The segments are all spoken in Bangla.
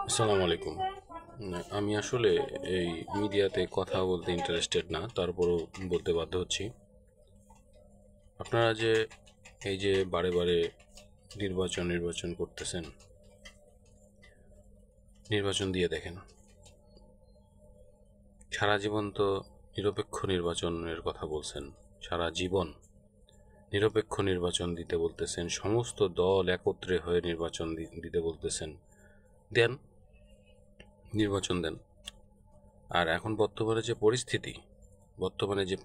আসসালামু আলাইকুম। আমি আসলে এই মিডিয়াতে কথা বলতে ইন্টারেস্টেড না, তারপরও বলতে বাধ্য হচ্ছি। আপনারা যে এই যে বারে বারে নির্বাচন করতেছেন, নির্বাচন দিয়ে দেখেন। সারা জীবন তো নিরপেক্ষ নির্বাচনের কথা বলছেন, সারা জীবন নিরপেক্ষ নির্বাচন দিতে বলতেছেন, সমস্ত দল একত্রে হয়ে নির্বাচন দিতে বলতেছেন। দেন, নির্বাচন দেন। আর এখন বর্তমানে যে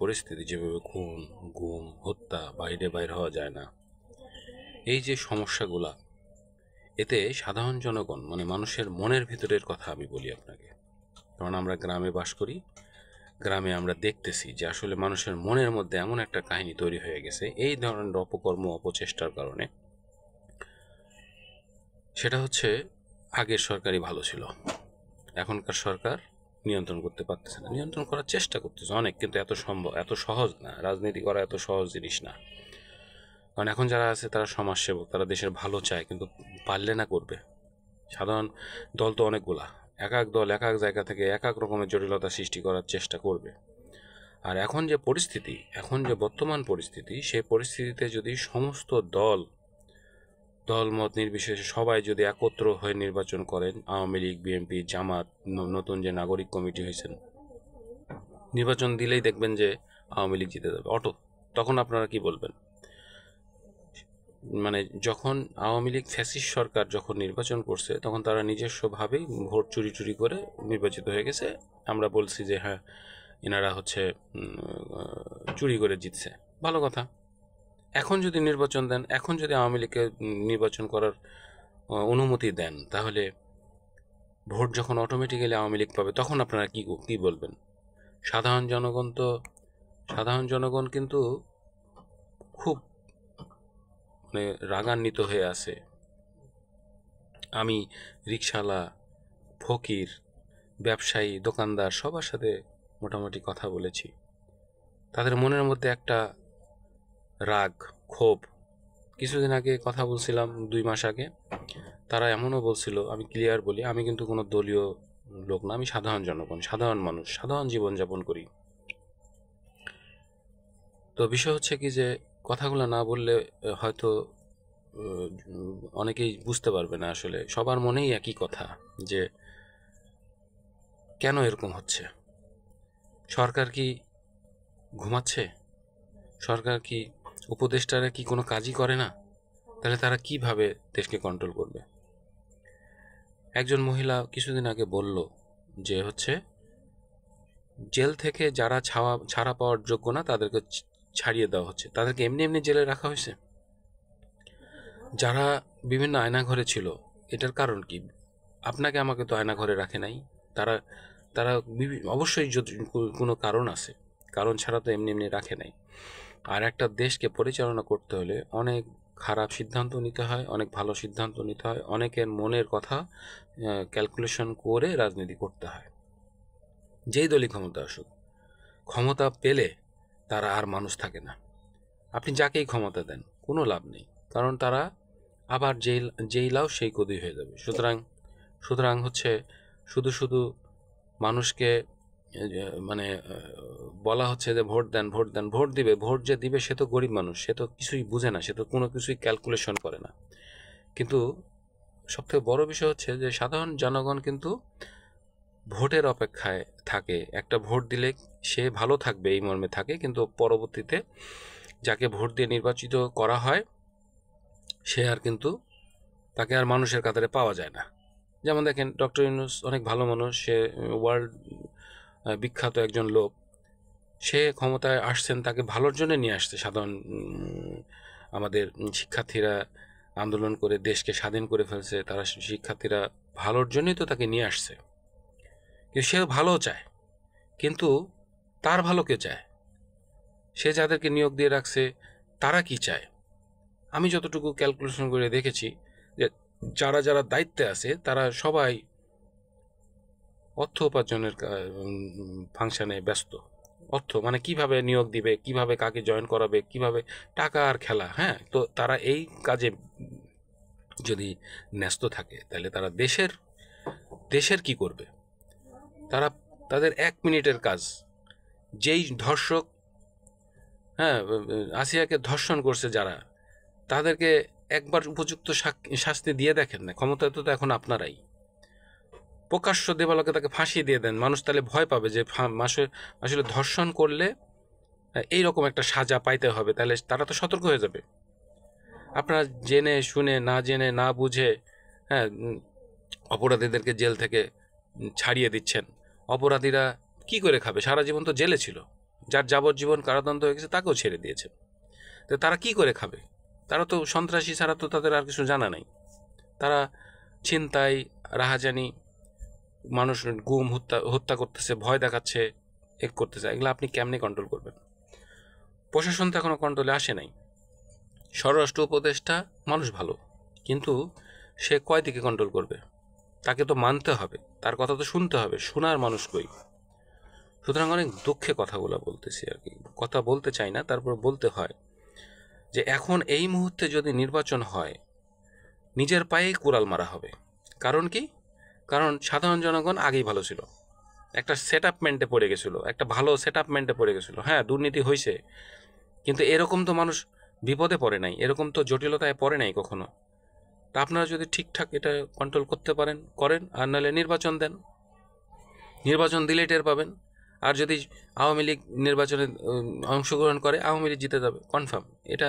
পরিস্থিতি যেভাবে খুন, গুম, হত্যা, বাইরে হওয়া যায় না, এই যে সমস্যাগুলা, এতে সাধারণ জনগণ মানে মানুষের মনের ভিতরের কথা আমি বলি আপনাকে। কারণ আমরা গ্রামে বাস করি, গ্রামে আমরা দেখতেছি যে আসলে মানুষের মনের মধ্যে এমন একটা কাহিনী তৈরি হয়ে গেছে এই ধরনের অপকর্ম অপচেষ্টার কারণে। সেটা হচ্ছে, আগের সরকারই ভালো ছিল, এখনকার সরকার নিয়ন্ত্রণ করতে পারতেছে না। নিয়ন্ত্রণ করার চেষ্টা করতেছে অনেক, কিন্তু এত সহজ না। রাজনীতি করা এত সহজ জিনিস না। কারণ এখন যারা আছে তারা সমাজসেবক, তারা দেশের ভালো চায়, কিন্তু পারলে না করবে। সাধারণ দল তো অনেকগুলা, এক এক দল এক এক জায়গা থেকে এক এক রকমের জটিলতা সৃষ্টি করার চেষ্টা করবে। আর এখন যে বর্তমান পরিস্থিতি, সেই পরিস্থিতিতে যদি সমস্ত দলমত নির্বিশেষে সবাই যদি একত্র হয়ে নির্বাচন করেন, আওয়ামী লীগ, বিএনপি, জামাত, নতুন যে নাগরিক কমিটি হয়েছেন, নির্বাচন দিলেই দেখবেন যে আওয়ামী লীগ জিতে যাবে অটো। তখন আপনারা কি বলবেন? মানে যখন আওয়ামী লীগ ফ্যাসিস্ট সরকার যখন নির্বাচন করছে, তখন তারা নিজস্বভাবেই ভোট চুরি করে নির্বাচিত হয়ে গেছে। আমরা বলছি যে হ্যাঁ, এনারা হচ্ছে চুরি করে জিতছে। ভালো কথা। এখন যদি নির্বাচন দেন, এখন যদি আওয়ামী লীগকে নির্বাচন করার অনুমতি দেন, তাহলে ভোট যখন অটোমেটিক্যালি আওয়ামী লীগ পাবে, তখন আপনারা কি বলবেন? সাধারণ জনগণ তো সাধারণ জনগণ কিন্তু খুব মানে রাগান্বিত হয়ে আছে। আমি রিকশাওয়ালা, ফকির, ব্যবসায়ী, দোকানদার সবার সাথে মোটামুটি কথা বলেছি। তাদের মনের মধ্যে একটা রাগ, ক্ষোভ। কিছুদিন আগে কথা বলছিলাম, 2 মাস আগে, তারা এমনও বলছিল, আমি ক্লিয়ার বলি, আমি কিন্তু কোনো দলীয় লোক না, আমি সাধারণ জনগণ, সাধারণ মানুষ, সাধারণ জীবনযাপন করি। তো বিষয় হচ্ছে কি যে, কথাগুলো না বললে হয়তো অনেকেই বুঝতে পারবে না। আসলে সবার মনেই একই কথা, যে কেন এরকম হচ্ছে। সরকার কি ঘুমাচ্ছে? সরকার কি, উপদেষ্টারা কি কোনো কাজই করে না? তাহলে তারা কিভাবে দেশকে কন্ট্রোল করবে? একজন মহিলা কিছুদিন আগে বলল যে হচ্ছে, জেল থেকে যারা ছাড়া পাওয়ার যোগ্য না তাদেরকে ছাড়িয়ে দেওয়া হচ্ছে, তাদেরকে এমনি এমনি জেলে রাখা হয়েছে। যারা বিভিন্ন আয়নাঘরে ছিল, এটার কারণ কি? আপনাকে আমাকে তো আয়নাঘরে রাখে নাই। তারা তারা অবশ্যই যদি কোনো কারণ আছে, কারণ ছাড়া তো এমনি এমনি রাখে নাই। আর একটা দেশকে পরিচালনা করতে হলে অনেক খারাপ সিদ্ধান্ত নিতে হয়, অনেক ভালো সিদ্ধান্ত নিতে হয়, অনেকের মনের কথা ক্যালকুলেশন করে রাজনীতি করতে হয়। যেই দলই ক্ষমতা আসুক, ক্ষমতা পেলে তারা আর মানুষ থাকে না। আপনি যাকেই ক্ষমতা দেন, কোনো লাভ নেই। কারণ তারা আবার যেই লাও সেই কদই হয়ে যাবে। সুতরাং হচ্ছে, শুধু মানুষকে মানে বলা হচ্ছে যে ভোট দেন, ভোট দেন, ভোট দিবে। ভোট যে দিবে সে তো গরিব মানুষ, সে তো কিছুই বুঝে না, সে তো কোনো কিছুই ক্যালকুলেশন করে না। কিন্তু সবথেকে বড় বিষয় হচ্ছে যে সাধারণ জনগণ কিন্তু ভোটের অপেক্ষায় থাকে। একটা ভোট দিলে সে ভালো থাকবে এই মর্মে থাকে, কিন্তু পরবর্তীতে যাকে ভোট দিয়ে নির্বাচিত করা হয়, সে আর কিন্তু, তাকে আর মানুষের কাতারে পাওয়া যায় না। যেমন দেখেন, ডক্টর ইউনূস অনেক ভালো মানুষ, সে ওয়ার্ল্ড বিখ্যাত একজন লোক। সে ক্ষমতায় আসছেন, তাকে ভালোর জন্য নিয়ে আসছে। সাধারণ আমাদের শিক্ষার্থীরা আন্দোলন করে দেশকে স্বাধীন করে ফেলছে, তারা শিক্ষার্থীরা ভালোর জন্যই তো তাকে নিয়ে আসছে। কিন্তু সে ভালো চায়, কিন্তু তার ভালো কে চায়? সে যাদেরকে নিয়োগ দিয়ে রাখছে, তারা কি চায়? আমি যতটুকু ক্যালকুলেশন করে দেখেছি, যে যারা দায়িত্বে আছে তারা সবাই অর্থ উপার্জনের ফাংশনে ব্যস্ত। অর্থ মানে কিভাবে নিয়োগ দিবে, কিভাবে কাকে জয়েন করাবে, কিভাবে টাকা আর খেলা। হ্যাঁ, তো তারা এই কাজে যদি ন্যস্ত থাকে, তাহলে তারা দেশের দেশের কি করবে? তারা তাদের 1 মিনিটের কাজ, যেই ধর্ষক হ্যাঁ আসিয়াকে ধর্ষণ করছে যারা, তাদেরকে একবার উপযুক্ত শাস্তি দিয়ে দেখেন না। ক্ষমতা তো এখন আপনারাই। প্রকাশ্য দেবালোকে তাকে ফাঁসিয়ে দিয়ে দেন, মানুষ তাহলে ভয় পাবে যে আসলে ধর্ষণ করলে এইরকম একটা সাজা পাইতে হবে, তাহলে তারা তো সতর্ক হয়ে যাবে। আপনারা জেনে শুনে, না জেনে না বুঝে হ্যাঁ অপরাধীদেরকে জেল থেকে ছাড়িয়ে দিচ্ছেন। অপরাধীরা কি করে খাবে? সারা জীবন তো জেলে ছিল, যার যাবজ্জীবন কারাদণ্ড হয়ে গেছে তাকেও ছেড়ে দিয়েছে। তো তারা কি করে খাবে? তারা তো সন্ত্রাসী ছাড়া তো তাদের আর কিছু জানা নাই। তারা ছিনতাই, রাহাজানি, মানুষ গুম হত্যা করতেছে, ভয় দেখাচ্ছে, করতেছে। এগুলো আপনি কেমনে কন্ট্রোল করবেন? প্রশাসন তো এখনো কন্ট্রোলে আসে নাই। স্বরাষ্ট্র উপদেষ্টা মানুষ ভালো, কিন্তু সে কয় দিকে কন্ট্রোল করবে? তাকে তো মানতে হবে, তার কথা তো শুনতে হবে। শোনার মানুষ কই? সুতরাং অনেক দুঃখে কথাগুলো বলতেছি আর কি, কথা বলতে চাই না, তারপর বলতে হয় যে এখন এই মুহূর্তে যদি নির্বাচন হয়, নিজের পায়েই কুড়াল মারা হবে। কারণ কি? কারণ সাধারণ জনগণ আগেই ভালো ছিল, একটা সেটআপমেন্টে পড়ে গেছিল, একটা ভালো সেটআপমেন্টে পড়ে গেছিল। হ্যাঁ, দুর্নীতি হয়েছে, কিন্তু এরকম তো মানুষ বিপদে পড়ে নাই, এরকম তো জটিলতায় পড়ে নাই কখনো। তা আপনারা যদি ঠিকঠাক এটা কন্ট্রোল করতে পারেন করেন, আর নাহলে নির্বাচন দেন। নির্বাচন দিলেই টের পাবেন। আর যদি আওয়ামী লীগ নির্বাচনে অংশগ্রহণ করে, আওয়ামী লীগ জিতে যাবে কনফার্ম। এটা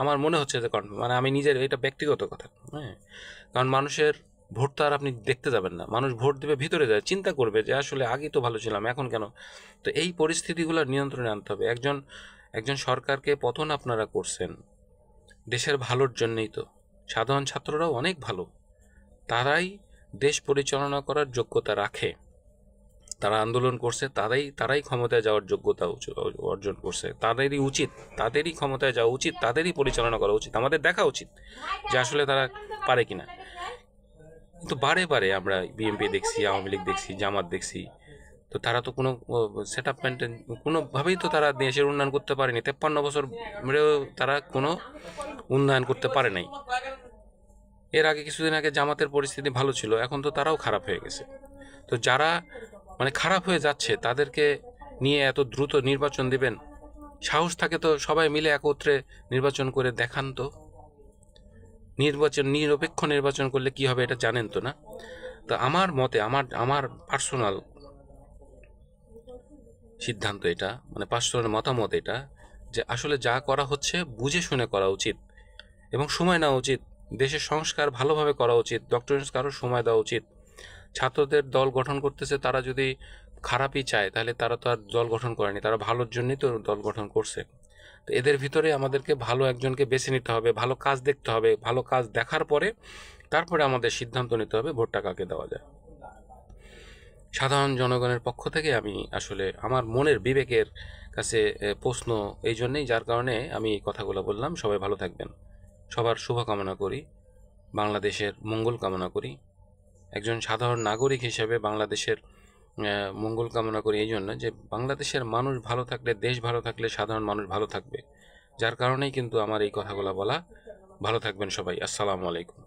আমার মনে হচ্ছে যে কনফার্ম, মানে আমি নিজের এটা ব্যক্তিগত কথা। হ্যাঁ, কারণ মানুষের ভোট তো আর আপনি দেখতে যাবেন না, মানুষ ভোট দেবে ভিতরে যায়, চিন্তা করবে যে আসলে আগেই তো ভালো ছিলাম, এখন কেন? তো এই পরিস্থিতিগুলো নিয়ন্ত্রণে আনতে হবে। একজন সরকারকে পতন আপনারা করছেন দেশের ভালোর জন্যই তো। সাধারণ ছাত্ররাও অনেক ভালো, তারাই দেশ পরিচালনা করার যোগ্যতা রাখে। তারা আন্দোলন করছে, তারাই ক্ষমতায় যাওয়ার যোগ্যতা অর্জন করছে। তাদেরই উচিত, তাদেরই ক্ষমতায় যাওয়া উচিত, তাদেরই পরিচালনা করা উচিত। আমাদের দেখা উচিত যে আসলে তারা পারে কিনা। কিন্তু বারে বারে আমরা বিএনপি দেখছি, আওয়ামী লীগ দেখছি, জামাত দেখছি, তো তারা তো কোনো সেট আপ মেনটেন, কোনোভাবেই তো তারা দেশের উন্নয়ন করতে পারেনি। 53 বছর ধরেও তারা কোনো উন্নয়ন করতে পারে নাই। এর আগে কিছুদিন আগে জামাতের পরিস্থিতি ভালো ছিল, এখন তো তারাও খারাপ হয়ে গেছে। তো যারা মানে খারাপ হয়ে যাচ্ছে তাদেরকে নিয়ে এত দ্রুত নির্বাচন দিবেন? সাহস থাকে তো সবাই মিলে একত্রে নির্বাচন করে দেখান তো। নিরপেক্ষ নির্বাচন করলে কি হবে এটা জানেন তো না? তো আমার মতে, আমার পার্সোনাল সিদ্ধান্ত এটা, মানে পার্সোনাল মতামত এটা, যে আসলে যা করা হচ্ছে বুঝে শুনে করা উচিত এবং সময় নেওয়া উচিত। দেশের সংস্কার ভালোভাবে করা উচিত। ডক্টর ইউনূস কারো সময় দেওয়া উচিত। ছাত্রদের দল গঠন করতেছে, তারা যদি খারাপই চায় তাহলে তারা তো আর দল গঠন করেনি, তারা ভালোর জন্যই তো দল গঠন করছে। তো এদের ভিতরে আমাদেরকে ভালো একজনকে বেছে নিতে হবে, ভালো কাজ দেখতে হবে, ভালো কাজ দেখার পরে তারপরে আমাদের সিদ্ধান্ত নিতে হবে ভোটটা কাকে দেওয়া যায়। সাধারণ জনগণের পক্ষ থেকে আমি আসলে আমার মনের বিবেকের কাছে প্রশ্ন এই জন্যেই, যার কারণে আমি এই কথাগুলো বললাম। সবাই ভালো থাকবেন, সবার শুভ কামনা করি, বাংলাদেশের মঙ্গল কামনা করি। একজন সাধারণ নাগরিক হিসেবে বাংলাদেশের মঙ্গল কামনা করি এই জন্য যে বাংলাদেশের মানুষ ভালো থাকলে, দেশ ভালো থাকলে সাধারণ মানুষ ভালো থাকবে। যার কারণেই কিন্তু আমার এই কথাগুলো বলা। ভালো থাকবেন সবাই। আসসালামু আলাইকুম।